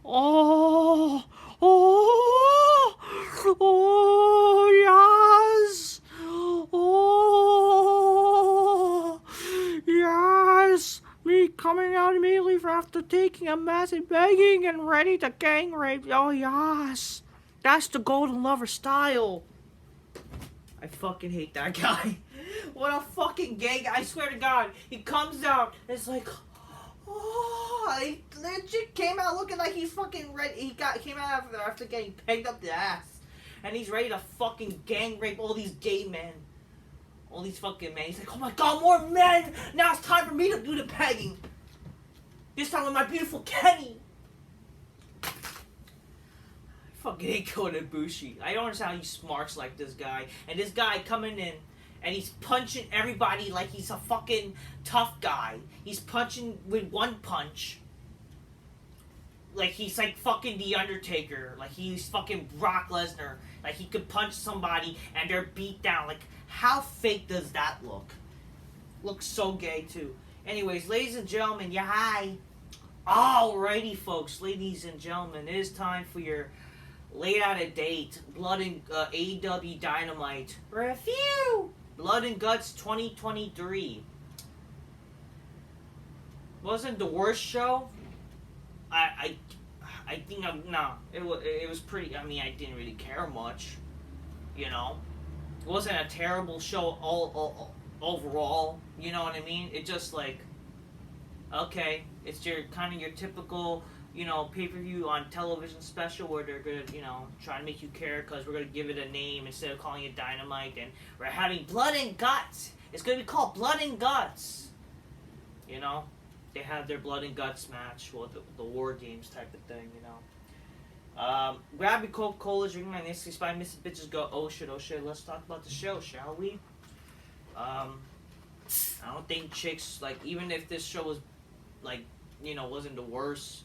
Oh, oh, oh, yes. Oh, yes. Me coming out immediately after taking a massive begging and ready to gang rape. Oh, yes. That's the Golden Lover style. I fucking hate that guy. What a fucking gay guy. I swear to God. He comes out and it's like, oh, he legit came out looking like he's fucking ready. Came out after getting pegged up the ass. And he's ready to fucking gang rape all these gay men. All these fucking men. He's like, oh my God, more men. Now it's time for me to do the pegging. This time with my beautiful Kenny. Fucking hate Kota Ibushi. I don't understand how he smarts like this guy. And this guy coming in and he's punching everybody like he's a fucking tough guy. He's punching with one punch. Like he's like fucking The Undertaker. Like he's fucking Brock Lesnar. Like he could punch somebody and they're beat down. Like how fake does that look? Looks so gay too. Anyways, ladies and gentlemen, yeah, hi. Alrighty, folks, ladies and gentlemen, it is time for your late out of date Blood and AEW Dynamite review. Blood and Guts 2023 wasn't the worst show. I think it was pretty. I mean, I didn't really care much. You know, it wasn't a terrible show all overall. You know what I mean? It just like, okay, it's your kind of your typical, you know, pay-per-view on television special where they're gonna, you know, try to make you care because we're gonna give it a name instead of calling it Dynamite, and we're having Blood and Guts. It's gonna be called Blood and Guts. You know, they have their Blood and Guts match, well, the War Games type of thing. You know, grab your Coca-Cola, drink my Nestle Spy, Mrs. Bitches go. Oh shit, oh shit. Let's talk about the show, shall we? I don't think chicks, like, even if this show was like, you know, wasn't the worst,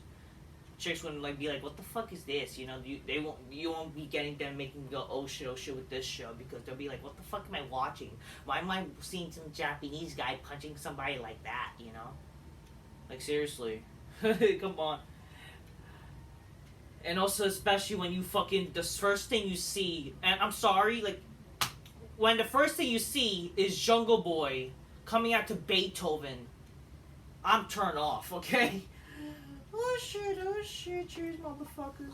chicks wouldn't like be like, what the fuck is this? You know, you won't be getting them making go oh shit with this show, because they'll be like, what the fuck am I watching? Why am I seeing some Japanese guy punching somebody like that? You know, like seriously, come on. And also, especially when you fucking the first thing you see, and I'm sorry, like when the first thing you see is Jungle Boy coming out to Beethoven, I'm turned off. Okay. Oh shit, cheers, motherfuckers.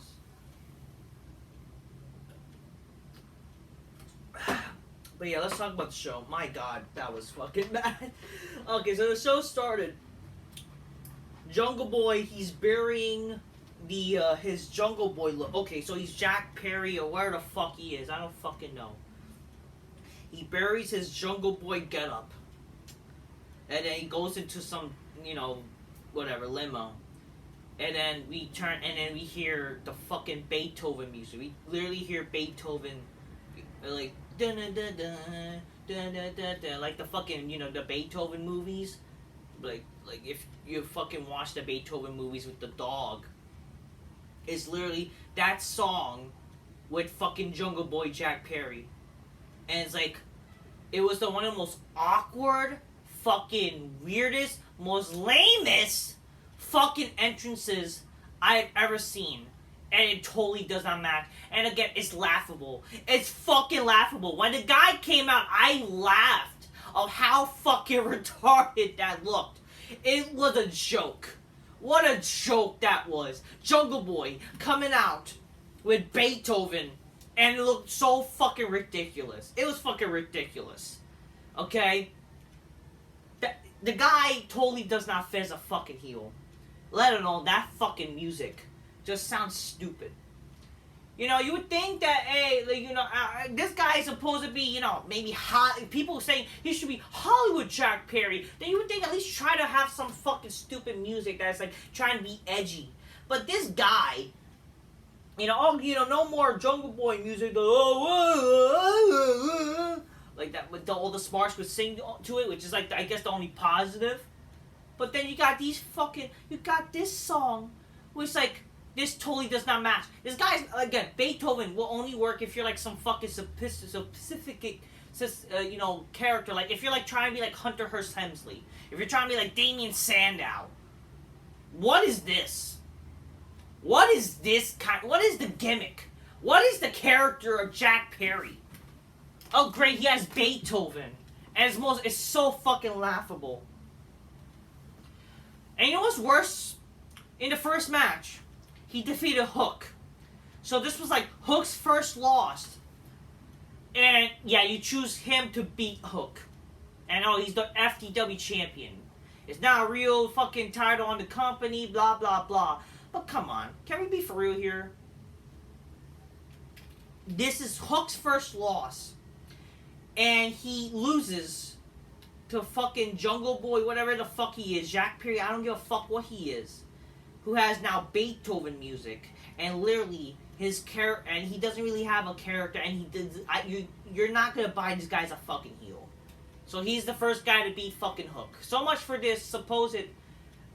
But yeah, let's talk about the show. My God, that was fucking bad. Okay, so the show started. Jungle Boy, he's burying his Jungle Boy look. Okay, so he's Jack Perry or where the fuck he is. I don't fucking know. He buries his Jungle Boy getup. And then he goes into some, you know, whatever, limo. And then we hear the fucking Beethoven music. We literally hear Beethoven, like, dun dun dun dun dun dun dun dun, like the fucking, you know, the Beethoven movies. Like if you fucking watch the Beethoven movies with the dog, it's literally that song with fucking Jungle Boy Jack Perry. And it's like, it was one of the most awkward, fucking weirdest, most lamest fucking entrances I've ever seen. And it totally does not match. And again, it's laughable. It's fucking laughable. When the guy came out, I laughed of how fucking retarded that looked. It was a joke. What a joke that was. Jungle Boy coming out with Beethoven, and it looked so fucking ridiculous. It was fucking ridiculous. Okay? The guy totally does not fit as a fucking heel. Let alone that fucking music just sounds stupid. You know, you would think that, hey, like, you know, this guy is supposed to be, you know, maybe people saying he should be Hollywood Jack Perry. Then you would think at least try to have some fucking stupid music that's like trying to be edgy. But this guy, you know, oh, you know, no more Jungle Boy music. Like that, with all the smarts would sing to it, which is like, I guess, the only positive. But then you got this song, which like, this totally does not match. This guy's, again, Beethoven will only work if you're like some fucking specific, you know, character. Like if you're like trying to be like Hunter Hearst Helmsley, if you're trying to be like Damien Sandow. What is this? What is this kind? What is the gimmick? What is the character of Jack Perry? Oh great, he has Beethoven, and it's so fucking laughable. And you know what's worse? In the first match, he defeated Hook. So this was like Hook's first loss. And yeah, you choose him to beat Hook. And oh, he's the FTW champion. It's not a real fucking title on the company, blah blah blah. But come on, can we be for real here? This is Hook's first loss. And he loses to fucking Jungle Boy, whatever the fuck he is, Jack Perry, I don't give a fuck what he is, who has now Beethoven music, and literally his character, and he doesn't really have a character, and you're not gonna buy this guy's a fucking heel. So he's the first guy to beat fucking Hook. So much for this supposed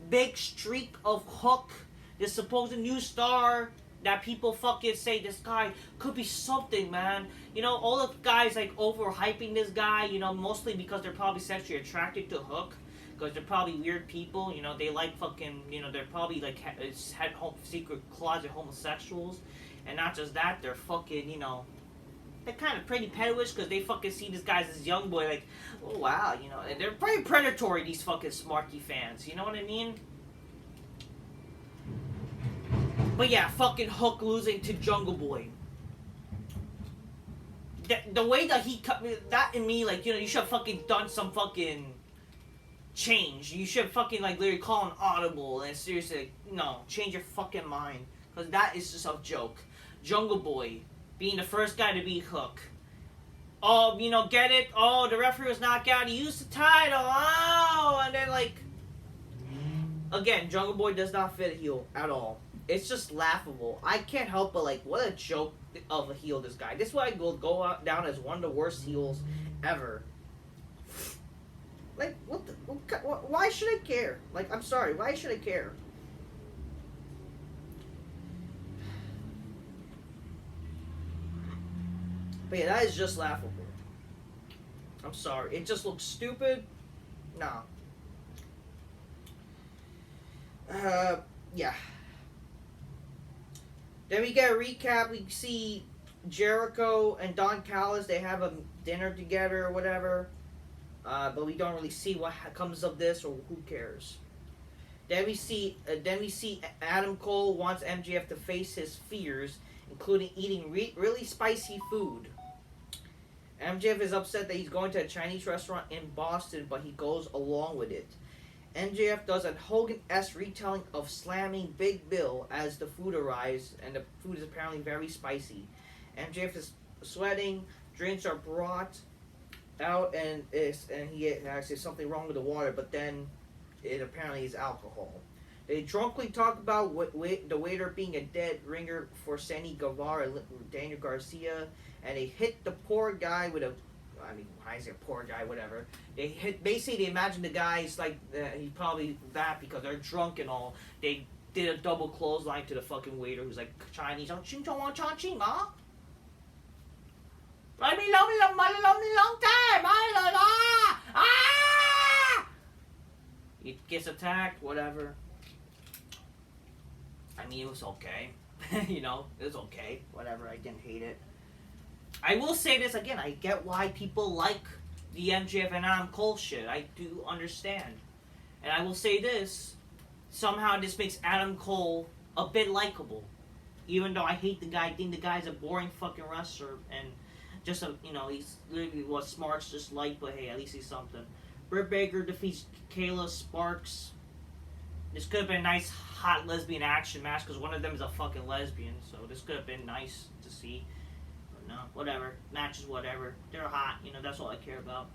big streak of Hook, this supposed new star that people fucking say this guy could be something, man. You know, all the guys like overhyping this guy, you know, mostly because they're probably sexually attracted to Hook. Because they're probably weird people, you know, they like fucking, you know, they're probably like secret closet homosexuals. And not just that, they're fucking, you know, they're kind of pretty pedoish because they fucking see this guy as this young boy like, oh wow, you know, and they're pretty predatory, these fucking Smarky fans, you know what I mean? But yeah, fucking Hook losing to Jungle Boy. The way that he cut that in me, like, you know, you should have fucking done some fucking change. You should fucking, like, literally call an audible and seriously, no, change your fucking mind. Because that is just a joke. Jungle Boy being the first guy to beat Hook. Oh, you know, get it? Oh, the referee was knocked out. He used the title. Oh, and then, like, again, Jungle Boy does not fit a heel at all. It's just laughable. I can't help but, like, what a joke of a heel this guy. This is why I will go out, down as one of the worst heels ever. Like, why should I care? Like, I'm sorry, why should I care? But yeah, that is just laughable. I'm sorry. It just looks stupid. Nah. Yeah. Then we get a recap. We see Jericho and Don Callis. They have a dinner together or whatever. But we don't really see what comes of this or who cares. Then we see Adam Cole wants MJF to face his fears, including eating really spicy food. MJF is upset that he's going to a Chinese restaurant in Boston, but he goes along with it. MJF does a Hogan-esque retelling of slamming Big Bill as the food arrives, and the food is apparently very spicy. MJF is sweating, drinks are brought out, and he actually something wrong with the water, but then it apparently is alcohol. They drunkenly talk about the waiter being a dead ringer for Sammy Guevara and Daniel Garcia, and they hit the poor guy with a, I mean, why is it a poor guy, whatever. Basically they imagine the guy's like, he's probably that because they're drunk and all. They did a double clothesline to the fucking waiter who's like Chinese. Oh, ching chong wang chong ching, huh? I mean, long time. He gets attacked, whatever. I mean, it was okay. You know, it was okay. Whatever, I didn't hate it. I will say this again. I get why people like the MJF and Adam Cole shit. I do understand. And I will say this. Somehow this makes Adam Cole a bit likable. Even though I hate the guy. I think the guy's a boring fucking wrestler. And just, you know, he's literally what Smarks just like. But hey, at least he's something. Britt Baker defeats Kayla Sparks. This could have been a nice, hot lesbian action match because one of them is a fucking lesbian. So this could have been nice to see. But no, whatever. Matches, whatever. They're hot. You know, that's all I care about.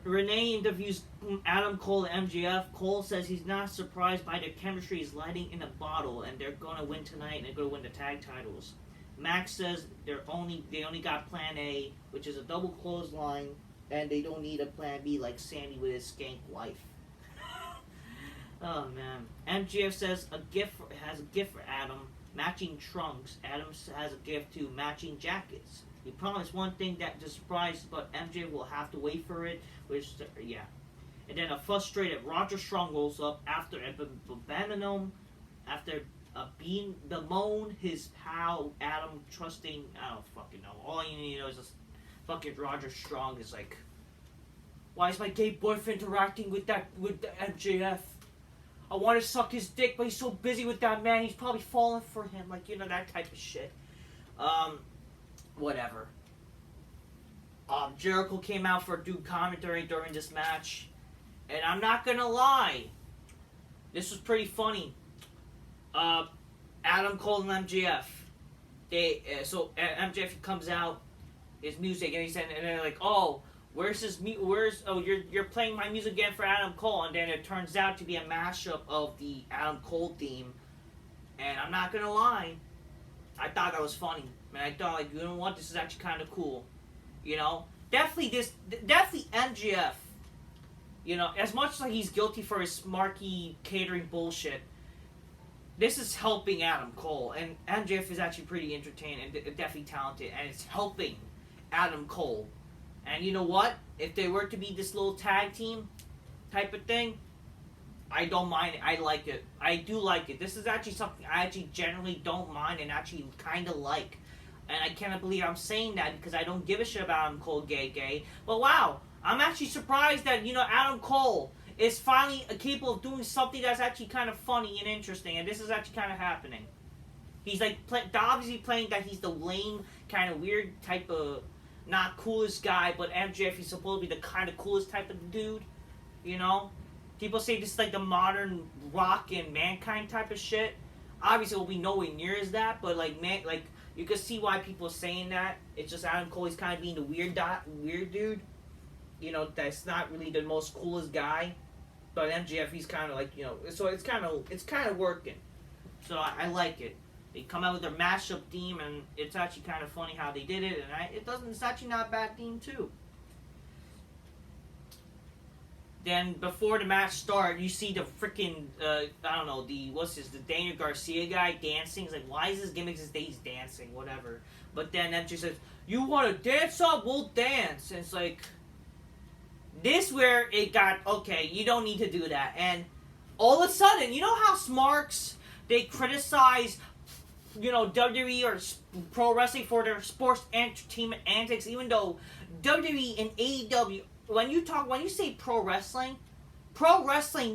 Renee interviews Adam Cole and MJF. Cole says he's not surprised by their chemistry. He's lighting in a bottle, and they're going to win tonight, and they're going to win the tag titles. Max says they only got Plan A, which is a double clothesline, and they don't need a Plan B like Sammy with his skank wife. Oh man. MJF says has a gift for Adam, matching trunks. Adam has a gift too, matching jackets. He promised one thing that just surprised, but MJ will have to wait for it, which, yeah. And then a frustrated Roger Strong rolls up after abandoning him after being bemoan his pal Adam trusting. I don't fucking know. All you need to know is just fucking Roger Strong is like, why is my gay boyfriend interacting with the MJF? I want to suck his dick, but he's so busy with that man. He's probably falling for him, like that type of shit. Whatever. Jericho came out for do commentary during this match, and I'm not gonna lie, this was pretty funny. Adam Cole and MJF, so MJF comes out, his music, and he said, and they're like, oh, you're playing my music again for Adam Cole, and then it turns out to be a mashup of the Adam Cole theme, and I'm not gonna lie, I thought that was funny, and I thought, like, you know what, this is actually kind of cool. Definitely MJF, as much as he's guilty for his smarky catering bullshit, this is helping Adam Cole, and MJF is actually pretty entertaining and definitely talented, and it's helping Adam Cole. And you know what? If they were to be this little tag team type of thing, I don't mind it. I like it. I do like it. This is actually something I actually generally don't mind and actually kind of like. And I cannot believe I'm saying that because I don't give a shit about Adam Cole gay. But wow, I'm actually surprised that, Adam Cole is finally capable of doing something that's actually kind of funny and interesting. And this is actually kind of happening. He's like obviously playing that he's the lame, kind of weird type of not coolest guy. But MJF, he's supposed to be the kind of coolest type of dude. People say this is like the modern Rock and Mankind type of shit. Obviously, it will be nowhere near as that. But you can see why people are saying that. It's just Adam Cole is kind of being the weird dude. That's not really the most coolest guy. But MJF, he's kind of like, so it's kind of working. So I like it. They come out with their mashup theme, and it's actually kind of funny how they did it. And it's actually not a bad theme too. Then before the match starts, you see the freaking the Daniel Garcia guy dancing. It's like, why is his gimmick his he's dancing? Whatever. But then MJ says, "You want to dance up? We'll dance." And it's like, this where it got okay. You don't need to do that. And all of a sudden, you know how Smarks they criticize, WWE or pro wrestling for their sports entertainment antics, even though WWE and AEW. When you say pro wrestling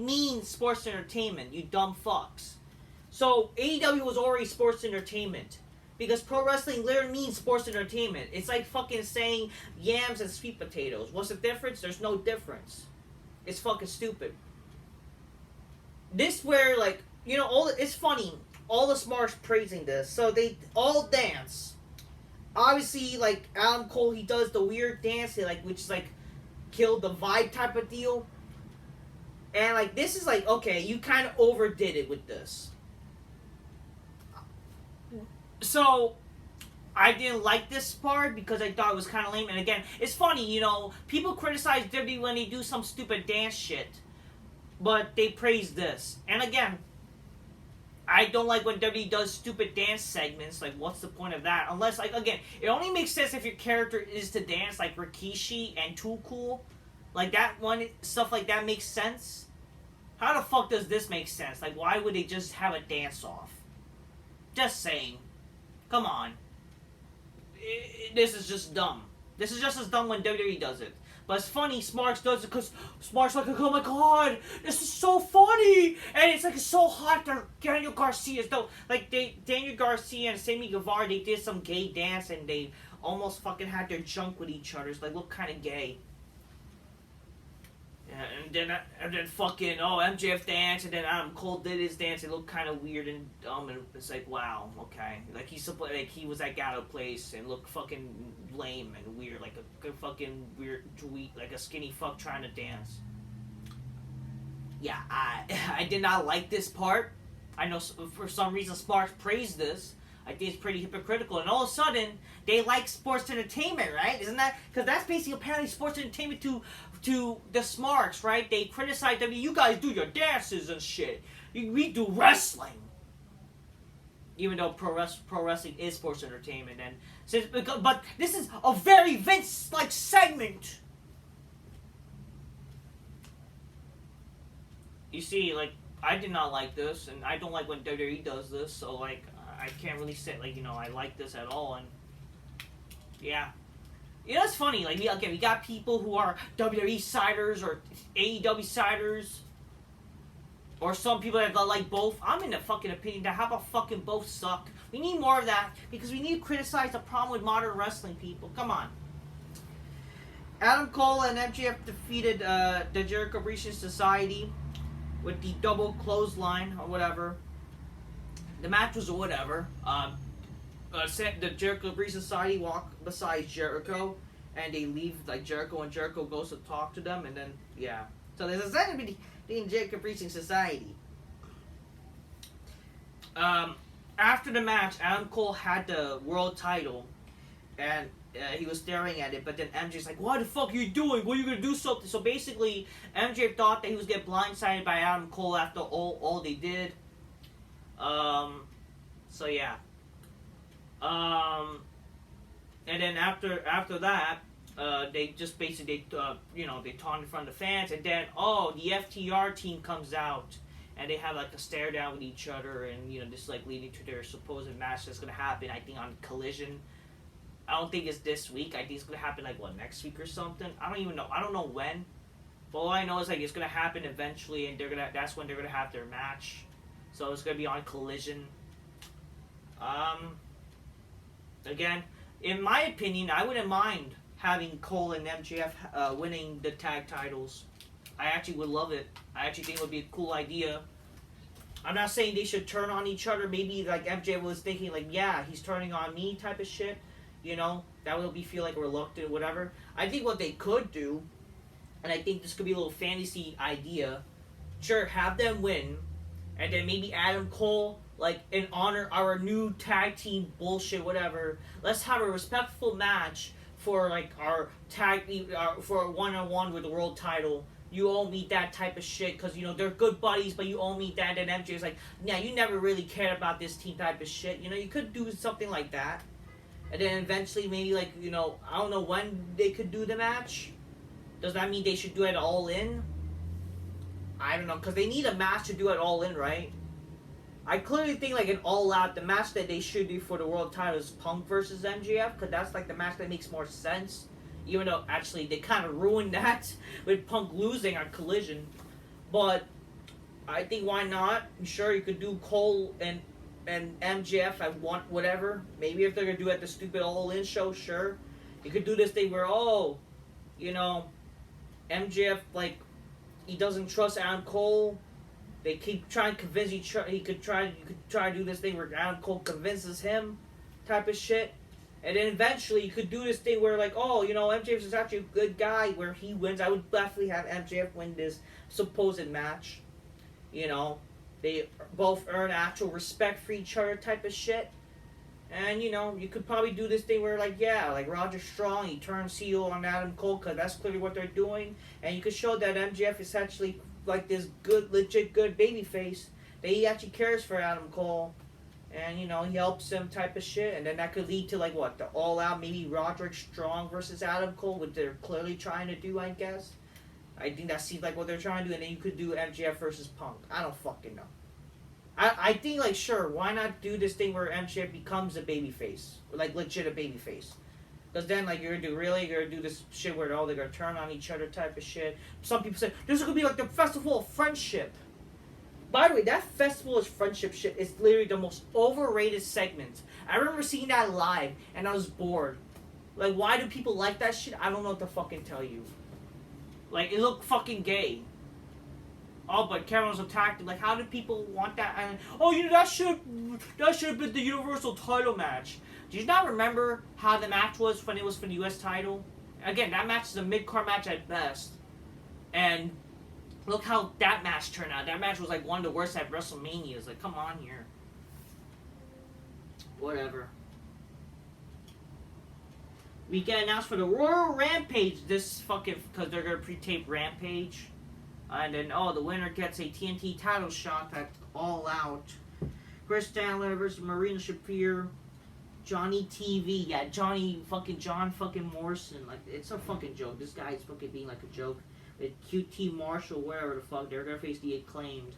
means sports entertainment, you dumb fucks. So AEW was already sports entertainment. Because pro wrestling literally means sports entertainment. It's like fucking saying yams and sweet potatoes. What's the difference? There's no difference. It's fucking stupid. This where, it's funny. All the smarts praising this. So they all dance. Obviously, Adam Cole, he does the weird dance, which is kill the vibe type of deal. And this is okay, you kind of overdid it with this. So I didn't like this part because I thought it was kind of lame. And again, it's funny, people criticize WWE when they do some stupid dance shit, but they praise this. And again, I don't like when WWE does stupid dance segments. What's the point of that? Unless, again, it only makes sense if your character is to dance like Rikishi and Too Cool. That one, stuff like that makes sense. How the fuck does this make sense? Why would they just have a dance-off? Just saying. Come on. This is just dumb. This is just as dumb when WWE does it. But it's funny, Smarks does it because Smarks oh my god, this is so funny! And it's so hot that Daniel Garcia is though. Daniel Garcia and Sammy Guevara, they did some gay dance and they almost fucking had their junk with each other. It's look kind of gay. Yeah, and then fucking, MJF danced, and then Adam Cole did his dance. It looked kind of weird and dumb, and it's wow, okay. He was out of place and looked fucking lame and weird, a fucking weird tweet, a skinny fuck trying to dance. Yeah, I did not like this part. I know for some reason Sparks praised this. I think it's pretty hypocritical, and all of a sudden they like sports entertainment, right? Isn't that because that's basically apparently sports entertainment to the Smarks, right? They criticize them. You guys do your dances and shit. We do wrestling, even though pro wrestling is sports entertainment, but this is a very Vince-like segment. You see, I did not like this, and I don't like when WWE does this. So like, I can't really say like I like this at all. And yeah, it's funny. Like we got people who are WWE siders or AEW siders. Or some people that like both. I'm in the fucking opinion that how about fucking both suck. We need more of that because we need to criticize the problem with modern wrestling, people. Come on. Adam Cole and MJF defeated the Jericho Appreciation Society with the double clothesline or whatever. The match was whatever. The Jericho Appreciation Society walk beside Jericho and they leave like Jericho, and Jericho goes to talk to them, and then yeah. So there's essentially the Jericho Appreciation Society. After the match, Adam Cole had the world title, and he was staring at it. But then MJ's like, "What the fuck are you doing? What are you gonna do something?" So basically, MJ thought that he was getting blindsided by Adam Cole after all they did. So yeah. And then after that. They just basically, they taunt in front of the fans, and then, the FTR team comes out, and they have, like, a stare down with each other, and, just, like, leading to their supposed match that's going to happen, I think, on Collision. I don't think it's this week. I think it's going to happen, like, next week or something? I don't even know. I don't know when. But all I know is, like, it's going to happen eventually, and that's when they're going to have their match. So it's going to be on Collision. Again, in my opinion, I wouldn't mind having Cole and MJF winning the tag titles. I actually would love it. I actually think it would be a cool idea. I'm not saying they should turn on each other. Maybe like MJF was thinking like, yeah, he's turning on me type of shit. That would be feel like reluctant, whatever. I think what they could do, and I think this could be a little fantasy idea, sure, have them win, and then maybe Adam Cole, like, in honor our new tag team bullshit, whatever, let's have a respectful match for like our tag for a one-on-one with the world title. You owe me that type of shit because they're good buddies, but you owe me that. And MJ is like, yeah, you never really cared about this team type of shit. You could do something like that, and then eventually maybe like I don't know when they could do the match. Does that mean they should do it all in? I don't know, because they need a match to do it all in, right? I clearly think like an all-out, the match that they should do for the world title is Punk versus MJF, because that's like the match that makes more sense. Even though actually they kind of ruined that with Punk losing on Collision, but I think why not? Sure, you could do Cole and MJF at one whatever. Maybe if they're gonna do it at the stupid All-In show, sure. You could do this thing where MJF like he doesn't trust Adam Cole. They keep trying to convince each other. You could try to do this thing where Adam Cole convinces him, type of shit. And then eventually you could do this thing where like, MJF is actually a good guy, where he wins. I would definitely have MJF win this supposed match. They both earn actual respect for each other, type of shit. And you could probably do this thing where like, yeah, like Roger Strong, he turns heel on Adam Cole because that's clearly what they're doing. And you could show that MJF is actually like this good, legit good babyface, that he actually cares for Adam Cole, and he helps him type of shit, and then that could lead to like what, the all out maybe Roderick Strong versus Adam Cole, what they're clearly trying to do, I guess. I think that seems like what they're trying to do, and then you could do MJF versus Punk. I don't fucking know. I think like sure, why not do this thing where MJF becomes a babyface, like legit a babyface. Because then, like, you're gonna do this shit where they're gonna turn on each other type of shit. Some people say, this is gonna be like the festival of friendship. By the way, that festival of friendship shit is literally the most overrated segment. I remember seeing that live, and I was bored. Like, why do people like that shit? I don't know what to fucking tell you. Like, it looked fucking gay. Oh, but Karen was attacked. Like, how do people want that? And, that should have been the Universal title match. Do you not remember how the match was when it was for the U.S. title? Again, that match is a mid-card match at best. And look how that match turned out. That match was like one of the worst at WrestleManias. Like, come on here. Whatever. We get announced for the Royal Rampage this fucking... Because they're going to pre-tape Rampage. And then, the winner gets a TNT title shot at All Out. Chris Statler versus Marina Shafir. Johnny TV, yeah, John fucking Morrison, like, it's a fucking joke. This guy's fucking being like a joke. With QT Marshall, wherever the fuck, they're gonna face the Acclaimed.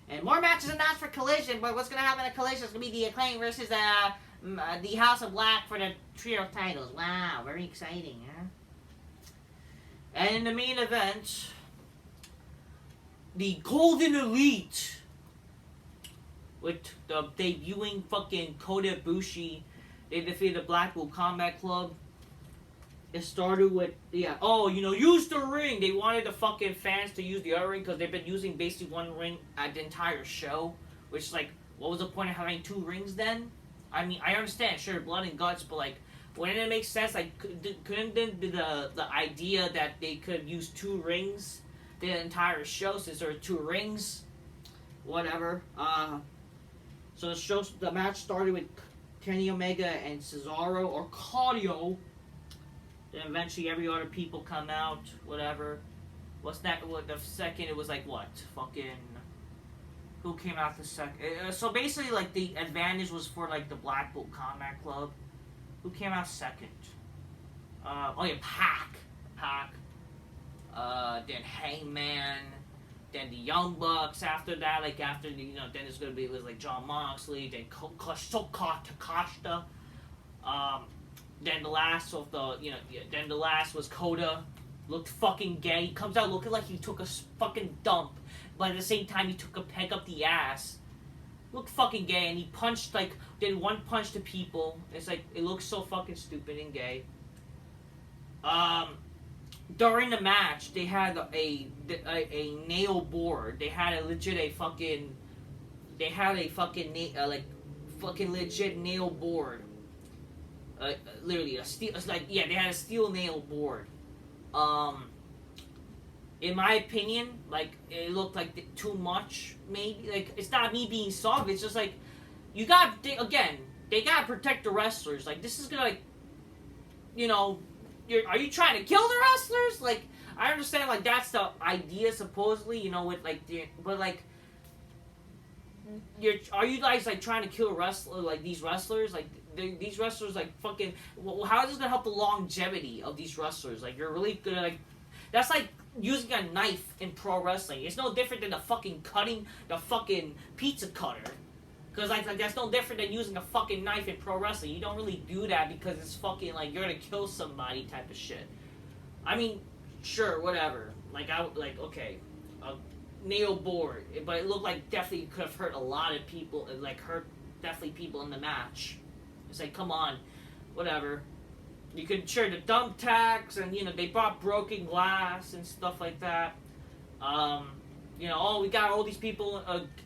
And more matches announced for Collision, but what's going to happen at Collision is going to be the Acclaim versus the House of Black for the trio titles. Wow, very exciting, huh? And in the main event, the Golden Elite, with the debuting fucking Kota Ibushi, they defeated the Blackpool Combat Club. It started with, use the ring. They wanted the fucking fans to use the other ring because they've been using basically one ring at the entire show. Which, like, what was the point of having two rings then? I mean, I understand, sure, blood and guts, but, like, wouldn't it make sense? Like, couldn't the idea that they could use two rings the entire show since there were two rings? Whatever. So the match started with Kenny Omega and Cesaro, or Claudio. Then eventually every other people come out, whatever. What's that? What, the second, it was like, what? Fucking... Who came out the second? So basically, like, the advantage was for, like, the Blackpool Combat Club. Who came out second? Pac. Then Hangman. Then the Young Bucks after that. Like, after, then it's gonna be, it was like John Moxley. Then Takashita. Then the last of the, then the last was Kota. Looked fucking gay. He comes out looking like he took a fucking dump, but at the same time he took a peg up the ass. Looked fucking gay, and he punched, like, did one punch to people. It's like, it looks so fucking stupid and gay. During the match, they had a nail board. They had a fucking legit nail board. Literally a steel. It's like, yeah, they had a steel nail board. In my opinion, like, it looked like too much. Maybe, like, it's not me being soft. It's just like, they gotta protect the wrestlers. Like, this is gonna, like, are you trying to kill the wrestlers? Like, I understand, like, that's the idea supposedly. With like but like. Are you guys, like, trying to kill these wrestlers? Like, these wrestlers, like, fucking... Well, how is this going to help the longevity of these wrestlers? Like, you're really going to, like... That's like using a knife in pro wrestling. It's no different than the fucking pizza cutter. Because, like, that's no different than using a fucking knife in pro wrestling. You don't really do that because it's fucking, like, you're going to kill somebody type of shit. I mean, sure, whatever. Like, okay... nail board, but it looked like definitely could have hurt a lot of people, and like hurt definitely people in the match. It's like, come on, whatever. You could share the thumbtacks, and they brought broken glass and stuff like that. We got all these people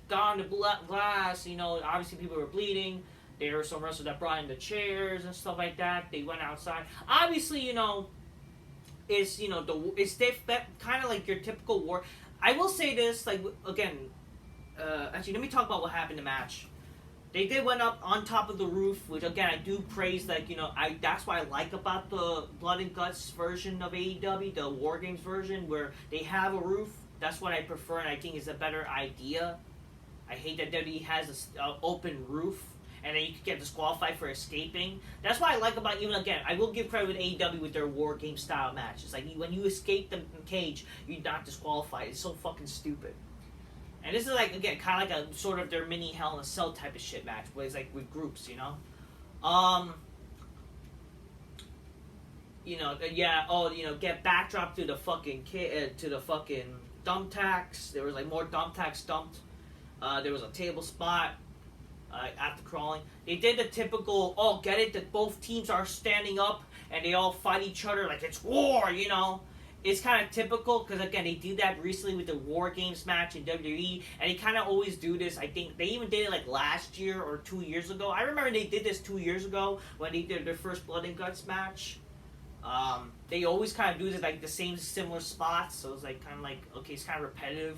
gone to glass. Obviously people were bleeding. There were some wrestlers that brought in the chairs and stuff like that. They went outside. Obviously, it's kind of like your typical war. I will say this, like, again, actually, let me talk about what happened in the match. They went up on top of the roof, which, again, I do praise, like, that's what I like about the Blood and Guts version of AEW, the War Games version, where they have a roof. That's what I prefer, and I think is a better idea. I hate that WWE has an open roof, and then you could get disqualified for escaping. That's what I like about, even again, I will give credit with AEW with their War Game style matches. Like, when you escape the cage, you're not disqualified. It's so fucking stupid. And this is, like, again, kind of like a sort of their mini Hell in a Cell type of shit match, where it's like with groups, get backdrop to the fucking thumbtacks. There was, like, more thumbtacks dumped. There was a table spot. After crawling, they did the typical, that both teams are standing up and they all fight each other like it's war, It's kind of typical because, again, they did that recently with the War Games match in WWE, and they kind of always do this. I think they even did it like last year or 2 years ago. I remember they did this 2 years ago when they did their first Blood and Guts match. They always kind of do this, like, the same similar spots, so it's like kind of like, okay, it's kind of repetitive.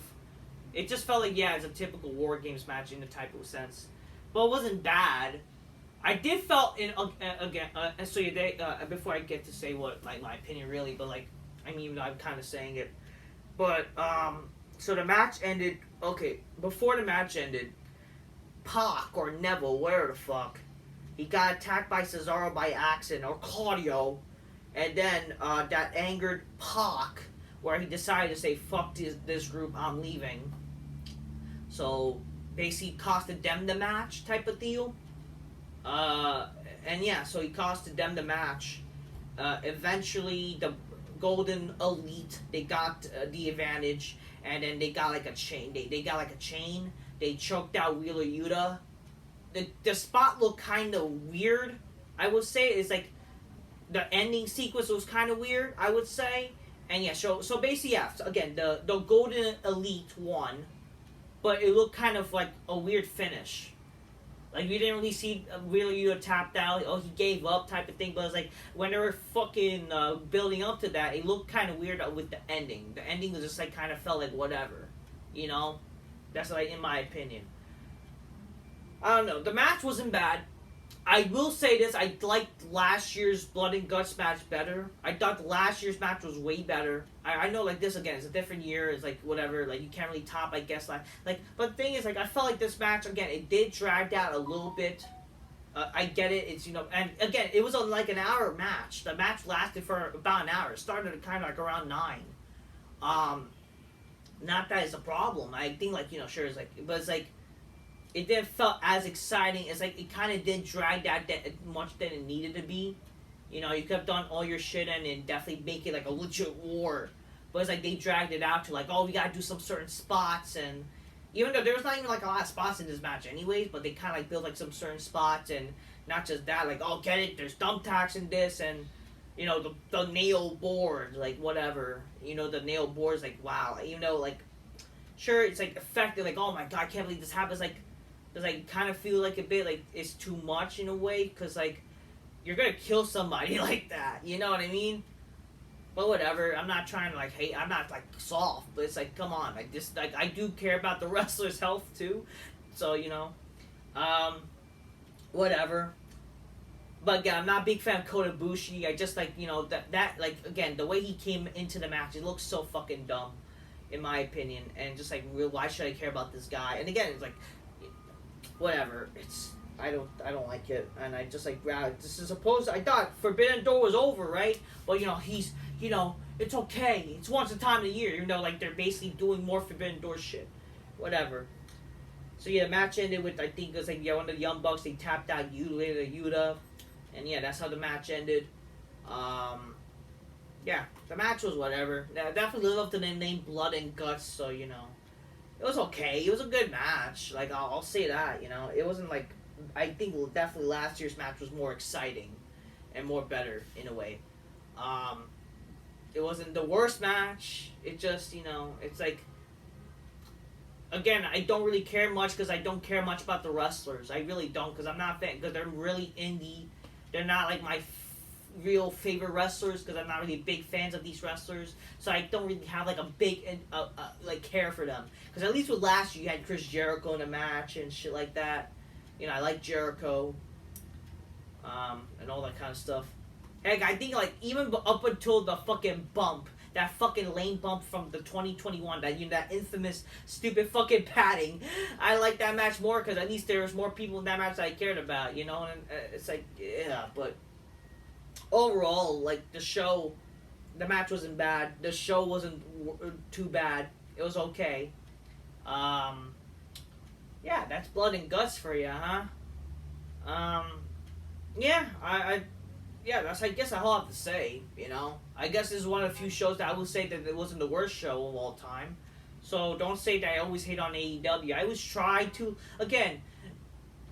It just felt like, it's a typical War Games match in the type of sense. But it wasn't bad. I did felt before I get to say what, like, my opinion really, but, like, I mean, even though I'm kind of saying it, but so the match ended. Okay, before the match ended, Pac or Neville, whatever the fuck, he got attacked by Cesaro by accident, or Claudio, and then that angered Pac, where he decided to say, "Fuck this group, I'm leaving." So basically costed them the match type of deal. And yeah, so he costed them the match. Eventually, the Golden Elite, they got the advantage, and then they got like a chain. They got like a chain. They choked out Wheeler Yuta. The spot looked kind of weird. I would say it's like the ending sequence was kind of weird. I would say, and yeah, so basically, yeah. So again, the Golden Elite won, but it looked kind of like a weird finish. Like, we didn't really see Wheeler Yuta tapped out. Oh, he gave up type of thing. But it's like, when they were fucking building up to that, it looked kind of weird with the ending. The ending was just like, kind of felt like whatever. You know? That's like, in my opinion. I don't know. The match wasn't bad. I will say this. I liked last year's Blood and Guts match better. I thought last year's match was way better. I know, like, this, again, it's a different year. It's like, whatever. Like, you can't really top, I guess. Like, but the thing is, like, I felt like this match, again, it did drag out a little bit. I get it. It's, you know, and again, it was like an hour match. The match lasted for about an hour. It started at kind of like around 9. Not that it's a problem. I think, like, you know, sure, it's like, but it's like, it didn't felt as exciting. It's like it kind of did drag that much than it needed to be. You know, you could have done all your shit and definitely make it like a legit war. But it's like they dragged it out to like, oh, we gotta do some certain spots, and even though there was not even like a lot of spots in this match anyways, but they kind of like built like some certain spots, and not just that, like, oh, get it, there's thumbtacks in this, and you know, the nail board, like, whatever, you know, the nail board's like, wow, you know, like, sure, it's like effective, like, oh my god, I can't believe this happens, like, because I kind of feel like a bit like it's too much in a way, because like you're gonna kill somebody like that, you know what I mean? But whatever, I'm not trying to like hate, I'm not like soft, but it's like, come on, like this, like I do care about the wrestler's health too, so you know, whatever. But again, I'm not a big fan of Kota Ibushi. I just like, you know, that like, again, the way he came into the match, it looks so fucking dumb, in my opinion, and just like, why should I care about this guy? And again, it's like, whatever, it's, I don't like it, and I just like, wow, this is supposed to, I thought Forbidden Door was over, right? Well, you know, he's, you know, it's okay, it's once a time a year, you know, like, they're basically doing more Forbidden Door shit, whatever. So yeah, the match ended with, I think it was like, yeah, one of the Young Bucks, they tapped out Yuta, and yeah, that's how the match ended. Yeah, the match was whatever. I definitely loved the name Blood and Guts, so, you know, it was okay. It was a good match. Like, I'll say that, you know. It wasn't like, I think definitely last year's match was more exciting and more better in a way. It wasn't the worst match. It just, you know, it's like, again, I don't really care much because I don't care much about the wrestlers. I really don't, because I'm not a fan, because they're really indie. They're not like my real favorite wrestlers, because I'm not really big fans of these wrestlers, so I don't really have like a big like care for them, because at least with last year you had Chris Jericho in a match and shit like that, you know, I like Jericho, and all that kind of stuff. Heck, I think like even up until the fucking bump, that fucking lame bump from the 2021, that, you know, that infamous stupid fucking padding, I like that match more, because at least there was more people in that match that I cared about, you know, and it's like, yeah, but overall, like, the match wasn't bad. The show wasn't too bad. It was okay. Yeah, that's Blood and Guts for you, huh? Yeah, yeah, that's, I guess, all I have to say, you know? I guess this is one of the few shows that I will say that it wasn't the worst show of all time. So don't say that I always hate on AEW. I always try to, again,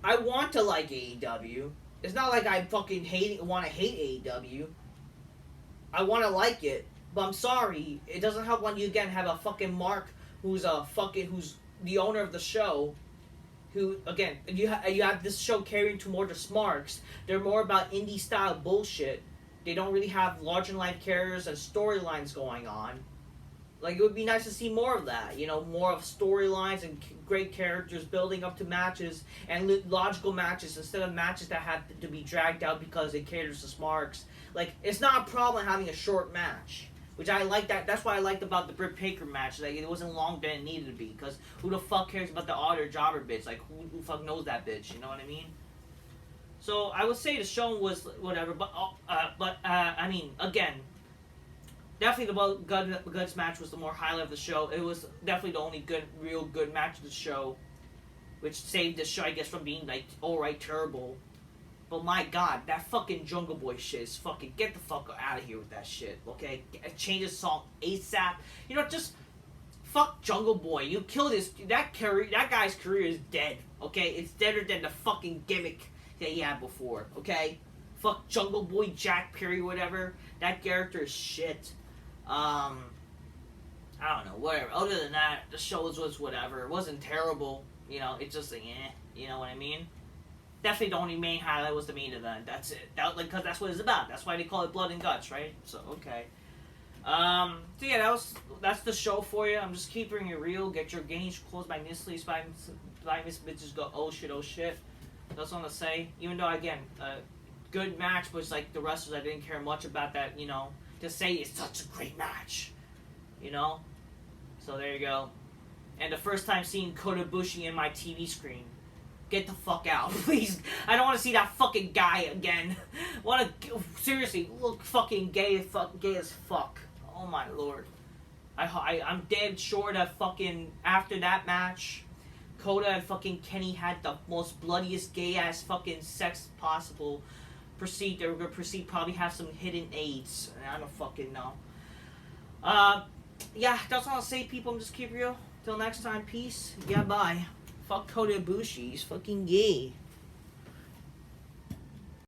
I want to like AEW. It's not like I fucking want to hate AEW. I want to like it, but I'm sorry, it doesn't help when you again have a fucking Mark who's the owner of the show, who again you have this show carrying to more the Smarks. They're more about indie style bullshit. They don't really have large and life characters and storylines going on. Like, it would be nice to see more of that, you know, more of storylines and great characters building up to matches and logical matches instead of matches that have to be dragged out because it caters to smarks. Like, it's not a problem having a short match, which I like that. That's what I liked about the Britt Baker match. Like, it wasn't long than it needed to be, because who the fuck cares about the otter jobber bitch? Like, who the fuck knows that bitch? You know what I mean? So I would say the show was whatever, but I mean, again, definitely the Guts match was the more highlight of the show. It was definitely the only real good match of the show, which saved the show, I guess, from being like alright terrible. But my God, that fucking Jungle Boy shit is fucking, get the fuck out of here with that shit. Okay, change the song ASAP. You know, just fuck Jungle Boy. You killed that guy's career is dead. Okay, it's deader than the fucking gimmick that he had before. Okay, fuck Jungle Boy, Jack Perry, whatever. That character is shit. I don't know, whatever. Other than that, the show was whatever. It wasn't terrible. You know, it's just like, you know what I mean? Definitely the only main highlight was the main event. That's it. Because that's what it's about. That's why they call it Blood and Guts, right? So, okay. So yeah, that's the show for you. I'm just keeping it real. Get your gains closed by Nisleys, by Miss Bitches go, oh shit. That's what I'm gonna say. Even though, again, good match, but it's like the wrestlers, I didn't care much about that, you know, to say it's such a great match. You know? So there you go. And the first time seeing Kota Ibushi in my TV screen. Get the fuck out, please. I don't want to see that fucking guy again. Seriously, look fucking gay as fuck. Oh my lord. I'm dead sure that fucking after that match, Kota and fucking Kenny had the most bloodiest gay ass fucking sex possible. They were gonna probably have some hidden AIDS. I don't fucking know. Yeah, that's all I'll say, people. I'm just keep real. Till next time, peace. Yeah, bye. Fuck Kota Ibushi. He's fucking gay.